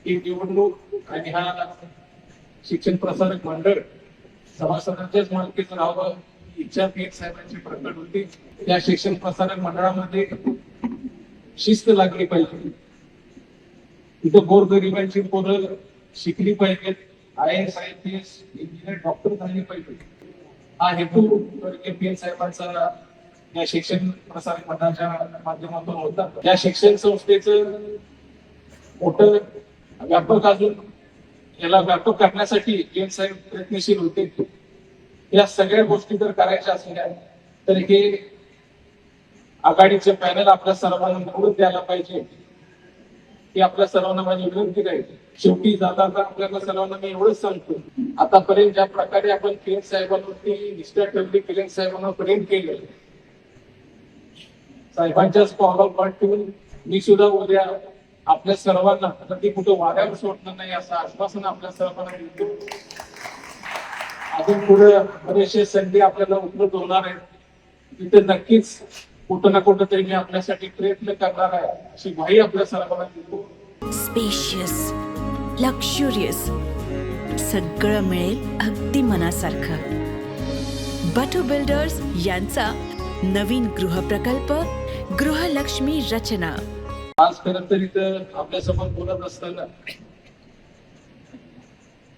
ही निवडणूक आणि हा शिक्षण प्रसारक मंडळ सभासदांच्याच मालकीचं राहावं ही इच्छा पीएम साहेबांची प्रकट होती. त्या शिक्षण प्रसारक मंडळामध्ये शिस्त लागली पाहिजे. इथं गोरगरिबांची पोरं शिकली पाहिजेत, IAS, IPS, इंजिनियर, डॉक्टर झाली पाहिजे. हा हेतू पीएम साहेबांचा या शिक्षण प्रसारक मंडळाच्या माध्यमातून होता. या शिक्षण संस्थेचं मोठं व्यापक अजून याला व्यापक करण्यासाठी पीएम साहेब प्रयत्नशील होते. या सगळ्या गोष्टी जर करायच्या असल्या तर हे आघाडीचे पॅनल आपल्या सर्वांना निवडून द्यायला पाहिजे. ही आपल्या सर्वांना माझी विनंती राहील. शेवटी जाता आपल्याला सर्वांना मी एवढंच सांगतो, आतापर्यंत ज्या प्रकारे आपण पीएम साहेबांवरती निष्ठा ठेवली, पीएम साहेबांना प्रेम केलं, साहेबांच्या पावलावर पाठ ठेवून मी सुद्धा उद्या आपल्या सर्वांना कधी कुठं वाऱ्यावर सोडणार नाही असं आश्वासन आपल्या सर्वांना देतो. अजून पुढे बरेचसे संधी आपल्याला उपलब्ध होणार आहेत, तिथे नक्कीच कुठं ना कुठं तरी मी आपल्यासाठी प्रयत्न करणार आहे अशी ग्वाही आपल्या सर्वांना देतो. स्पेशियस, लक्झुरियस, सगळं मिळेल अगदी मनासारखं. बटू बिल्डर्स यांचा नवीन गृहप्रकल्प गृहलक्ष्मी रचना. आज खरं तर इथं आपल्यासमोर बोलत असताना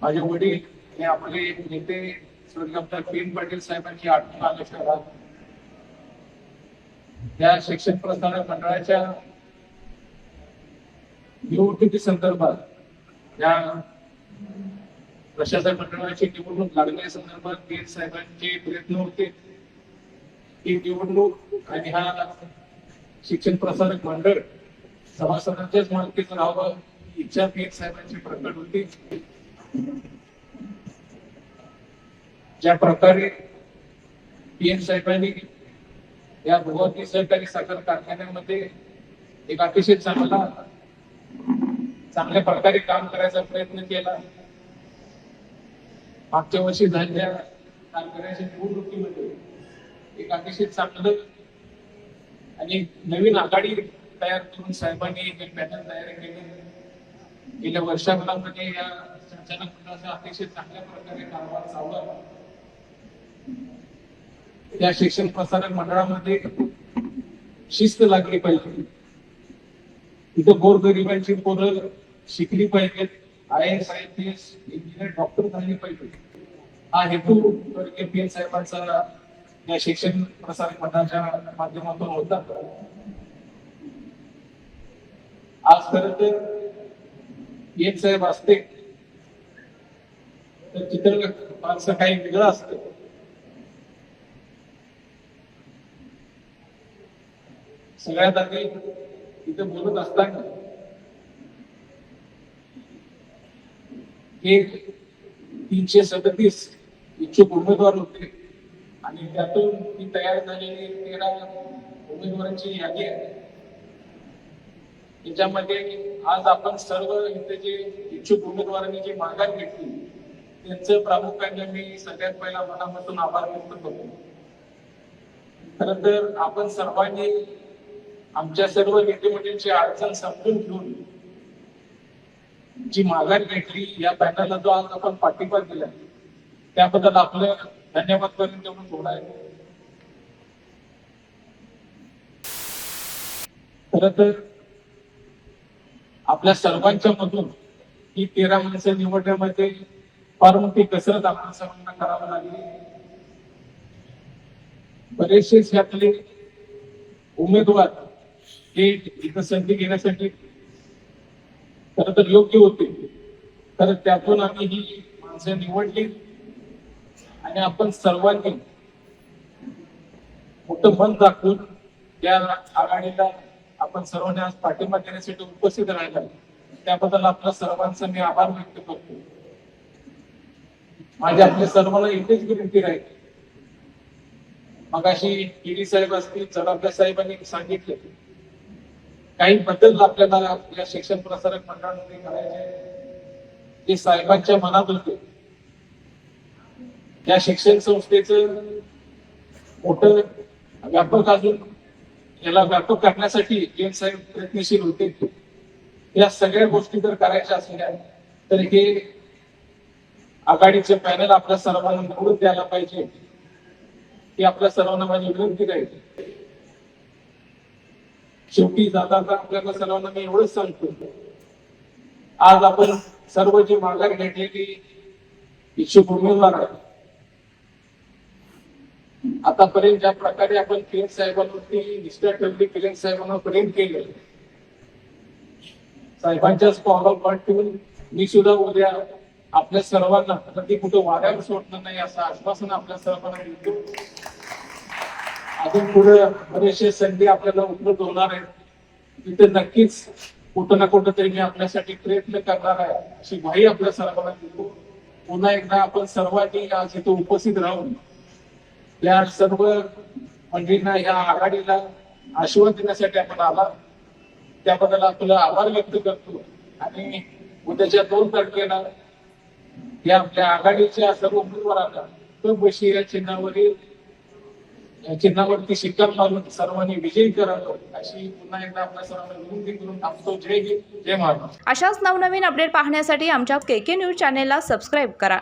माझे वडील हे आपले नेते स्वर्गीय आमदार पी.एन. पाटील साहेबांची आठवण आली शहरात. या शिक्षण प्रसारक मंडळाच्या निवडणुकी संदर्भात या प्रशासक मंडळाची निवडणूक लागण्या संदर्भात पी.एन. साहेबांचे प्रयत्न होते. ही निवडणूक आणि हा शिक्षण प्रसारक मंडळ सभासदांच्याच मालकीचं राहावं ही इच्छा पीएम साहेबांची प्रकट होती. ज्या प्रकारे पीएम साहेबांनी या भगवती सहकारी साखर कारखान्यामध्ये एक अतिशय चांगल्या प्रकारे काम करायचा प्रयत्न केला. मागच्या वर्षी झालेल्या कारखान्याच्या निवडणुकीमध्ये एक अतिशय चांगलं आणि नवीन आघाडी तयार करून साहेबांनी एक पॅनल तयार केले. गेल्या वर्षाभरामध्ये या संचालक मंडळाचा अतिशय चांगल्या प्रकारे कारभार चालला. या शिक्षण प्रसारक मंडळामध्ये शिस्त लागली पाहिजे. इथं गोरगरिबांची पोरं शिकली पाहिजेत, IAS, IPS, इंजिनियर, डॉक्टर झाली पाहिजे. हा हेतू पीएम साहेबांचा या शिक्षण प्रसारक मंडळाच्या माध्यमातून होता. आज खरं तर पीएम साहेब असते तर चित्र फारसं काही वेगळं असतं. सगळ्यात आधी इथे बोलत असताना एक 337 इच्छुक उमेदवार होते आणि त्यातून ही तयार झालेली 13 उमेदवारांची यादी आहे. त्याच्यामध्ये आज आपण सर्व इथे जे इच्छुक उमेदवारांनी जी माघार घेतली त्यांचं प्रामुख्याने मी सगळ्यात पहिला मनापासून आभार व्यक्त करतो. खरं तर आपण सर्वांनी आमच्या सर्व नेते मंडळींची अडचण समजून घेऊन जी माघार घेतली, या पॅनलला जो आज आपण पाठिंबा दिला त्याबद्दल आपलं धन्यवाद करून तेवढं थोडं आहे. खरं तर आपल्या सर्वांच्या मधून ही 13 माणसं निवडण्यामध्ये फार मोठी कसरत आपण सर्वांना करावी लागली. बरेचसे यातले उमेदवार हे इथं संधी घेण्यासाठी खरं तर योग्य होते. खरं त्यातून आम्ही ही माणसं निवडली आणि आपण सर्वांनी मोठं मन दाखवून त्या आघाडीला आपण सर्वांनी आज पाठिंबा देण्यासाठी उपस्थित राहिला त्याबद्दल आपल्या सर्वांचा मी आभार व्यक्त करतो. माझी आपल्या सर्वांना एकच विनंती राहील. मगाशी ईडी साहेब असतील, चढावकर साहेबांनी सांगितले काही बदल आपल्याला या शिक्षण प्रसारक मंडळामध्ये करायचे जे साहेबांच्या मनात होते. या शिक्षण संस्थेचं मोठं व्यापक अजून याला व्यापक करण्यासाठी पीएम साहेब प्रयत्नशील होते. या सगळ्या गोष्टी जर करायच्या असल्या तर हे आघाडीचे पॅनल आपल्या सर्वांना निवडून द्यायला पाहिजे ही आपल्या सर्वांना माझी विनंती राहील. शेवटी जाता आपल्याला सर्वांना मी एवढंच सांगतो, आज आपण सर्व जी माघार घेतलेली इच्छुक उमेदवार आहे, आतापर्यंत ज्या प्रकारे आपण किरण साहेबांवरती निष्ठा ठेवली, किरण साहेबांना प्रेम केले, साहेबांच्याच पावलावर पाठ ठेवून मी सुद्धा उद्या आपल्या सर्वांना कधी कुठं वाऱ्यावर सोडणार नाही असं आश्वासन आपल्या सर्वांना देतो. अजून पुढे बरेचसे संधी आपल्याला उपलब्ध होणार आहेत, तिथे नक्कीच कुठं ना कुठं तरी मी आपल्यासाठी प्रयत्न करणार आहे अशी ग्वाही आपल्या सर्वांना देतो. पुन्हा एकदा आपण सर्वांनी आज इथे उपस्थित राहून या सर्व मंडळींना या आघाडीला आशीर्वाद देण्यासाठी आपण आला, त्याबद्दल आपला आभार व्यक्त करतो. आणि उद्याच्या 2 तारखेला या आपल्या आघाडीच्या सर्व उमेदवारांना बशी या चिन्हावरती शिक्का मारून सर्वांनी विजयी करावं अशी पुन्हा एकदा आपल्या सर्वांना विनंती करून थांबतो. जय हिंद, जय महाराष्ट्र. अशाच नवनवीन अपडेट पाहण्यासाठी आमच्या KK न्यूज चॅनेलला सबस्क्राईब करा.